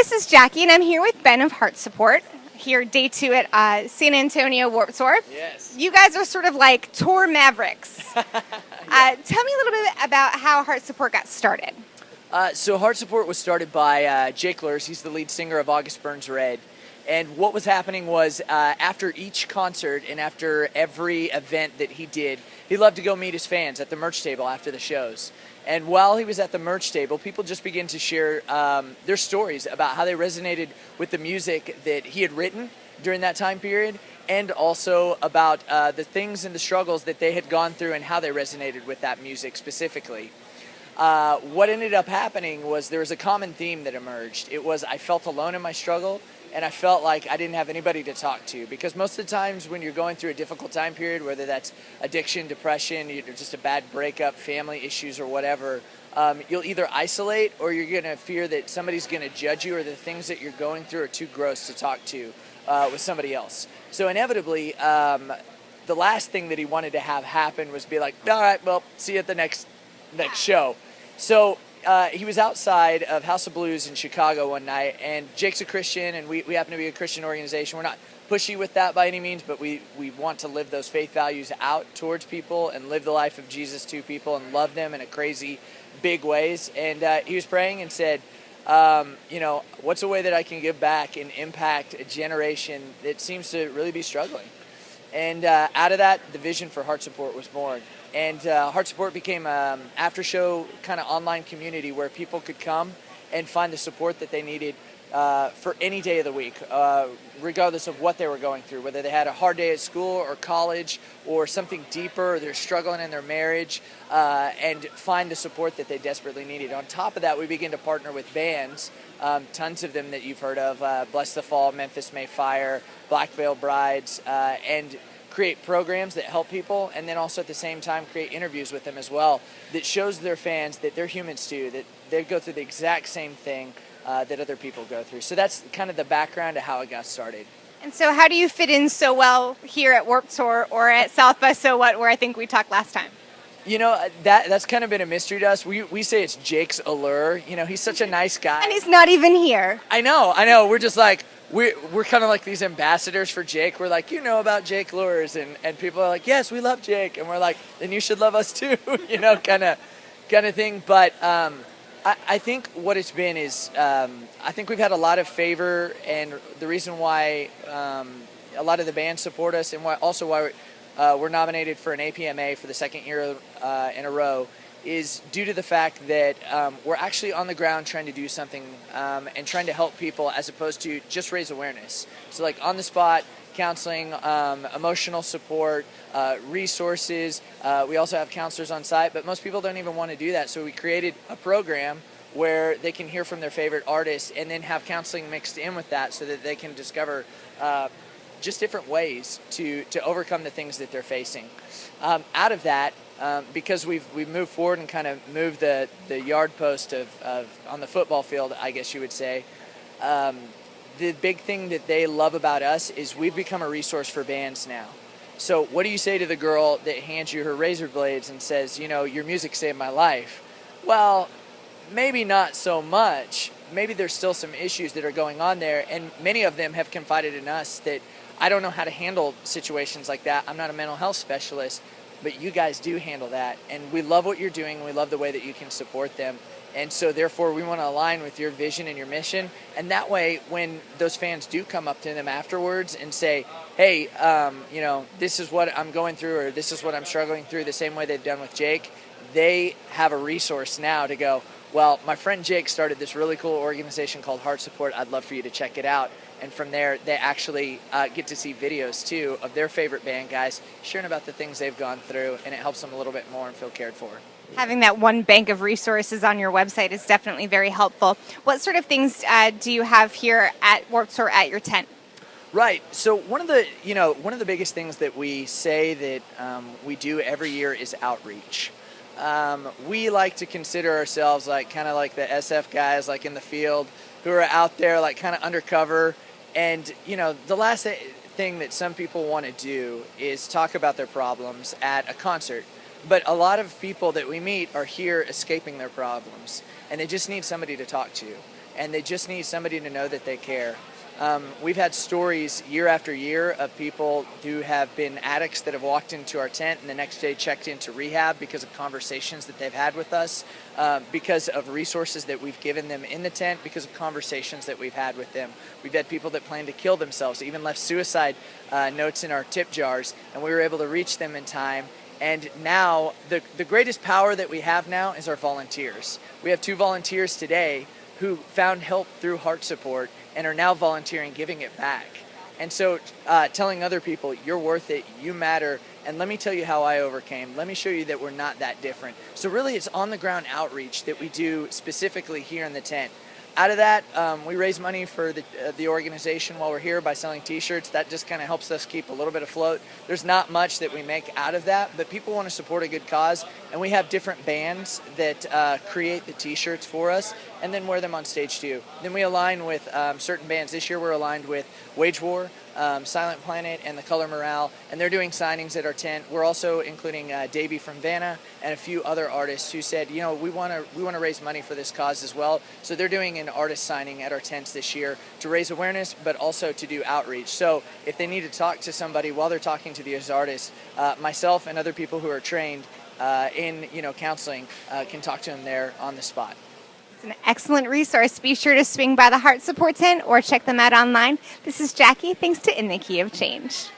this is Jackie, and I'm here with Ben of Heartsupport, here day 2 at San Antonio Warped Tour. Yes. You guys are sort of like tour mavericks. Tell me a little bit about how Heartsupport got started. So Heartsupport was started by Jake Lurs. He's the lead singer of August Burns Red. And what was happening was after each concert and after every event that he did, he loved to go meet his fans at the merch table after the shows. And while he was at the merch table, people just began to share their stories about how they resonated with the music that he had written during that time period, and also about the things and the struggles that they had gone through and how they resonated with that music specifically. What ended up happening was there was a common theme that emerged. It was I felt alone in my struggle, and I felt like I didn't have anybody to talk to, because most of the times when you're going through a difficult time period, whether that's addiction, depression, or just a bad breakup, family issues, or whatever, you'll either isolate or you're going to fear that somebody's going to judge you, or the things that you're going through are too gross to talk to with somebody else. So inevitably, the last thing that he wanted to have happen was be like, all right, well, see you at the next show. So he was outside of House of Blues in Chicago one night, and Jake's a Christian, and we happen to be a Christian organization. We're not pushy with that by any means, but we want to live those faith values out towards people and live the life of Jesus to people and love them in a crazy, big ways. And he was praying and said, what's a way that I can give back and impact a generation that seems to really be struggling? And out of that, the vision for Heartsupport was born. And Heartsupport became an after-show kind of online community where people could come and find the support that they needed for any day of the week, regardless of what they were going through, whether they had a hard day at school or college or something deeper, or they're struggling in their marriage, and find the support that they desperately needed. On top of that, we began to partner with bands, tons of them that you've heard of, Bless the Fall, Memphis May Fire, Black Veil Brides, and create programs that help people, and then also at the same time create interviews with them as well that shows their fans that they're humans too, that they go through the exact same thing that other people go through. So that's kind of the background of how it got started. And so how do you fit in so well here at Warped Tour or at South by So What, where I think we talked last time? You know, that's kind of been a mystery to us. We say it's Jake's allure. You know, he's such a nice guy. And he's not even here. I know. We're just like, we're kind of like these ambassadors for Jake. We're like, you know about Jake Lures, and people are like, yes, we love Jake, and we're like, then you should love us too, kind of thing. But I think what it's been is I think we've had a lot of favor, and the reason why a lot of the bands support us, and why we're nominated for an APMA for the second year in a row, is due to the fact that we're actually on the ground trying to do something and trying to help people, as opposed to just raise awareness. So like on the spot counseling, emotional support, resources. We also have counselors on site, but most people don't even want to do that. So we created a program where they can hear from their favorite artists and then have counseling mixed in with that, so that they can discover just different ways to overcome the things that they're facing. Out of that, because we've moved forward and kind of moved the yard post of on the football field, I guess you would say, the big thing that they love about us is we've become a resource for bands now. So what do you say to the girl that hands you her razor blades and says, your music saved my life? Well, maybe not so much. Maybe there's still some issues that are going on there, and many of them have confided in us that I don't know how to handle situations like that. I'm not a mental health specialist, but you guys do handle that, and we love what you're doing, and we love the way that you can support them. And so therefore we want to align with your vision and your mission, and that way when those fans do come up to them afterwards and say, hey, this is what I'm going through, or this is what I'm struggling through, the same way they've done with Jake, they have a resource now to go, well, my friend Jake started this really cool organization called Heartsupport. I'd love for you to check it out. And from there, they actually get to see videos, too, of their favorite band guys sharing about the things they've gone through, and it helps them a little bit more and feel cared for. Having that one bank of resources on your website is definitely very helpful. What sort of things do you have here at Warped Tour at your tent? Right. So one of the biggest things that we say that we do every year is outreach. We like to consider ourselves kind of like the SF guys, like in the field, who are out there like kind of undercover. And the last thing that some people want to do is talk about their problems at a concert. But a lot of people that we meet are here escaping their problems, and they just need somebody to talk to. and they just need somebody to know that they care. We've had stories year after year of people who have been addicts that have walked into our tent and the next day checked into rehab because of conversations that they've had with us, because of resources that we've given them in the tent, because of conversations that we've had with them. We've had people that plan to kill themselves, even left suicide notes in our tip jars, and we were able to reach them in time. And now, the greatest power that we have now is our volunteers. We have 2 volunteers today who found help through Heartsupport and are now volunteering, giving it back. And so telling other people, you're worth it, you matter, and let me tell you how I overcame. Let me show you that we're not that different. So really it's on-the-ground outreach that we do specifically here in the tent. Out of that, we raise money for the organization while we're here by selling t-shirts. That just kind of helps us keep a little bit afloat. There's not much that we make out of that, but people want to support a good cause, and we have different bands that create the t-shirts for us and then wear them on stage too. Then we align with certain bands. This year we're aligned with Wage War, Silent Planet, and The Color Morale, and they're doing signings at our tent. We're also including Davey from Vanna and a few other artists who said, you know, we want to raise money for this cause as well. So they're doing an artist signing at our tents this year to raise awareness, but also to do outreach. So if they need to talk to somebody while they're talking to these artists, myself and other people who are trained in counseling can talk to them there on the spot. It's an excellent resource. Be sure to swing by the Heartsupport tent or check them out online. This is Jackie. Thanks to In the Key of Change.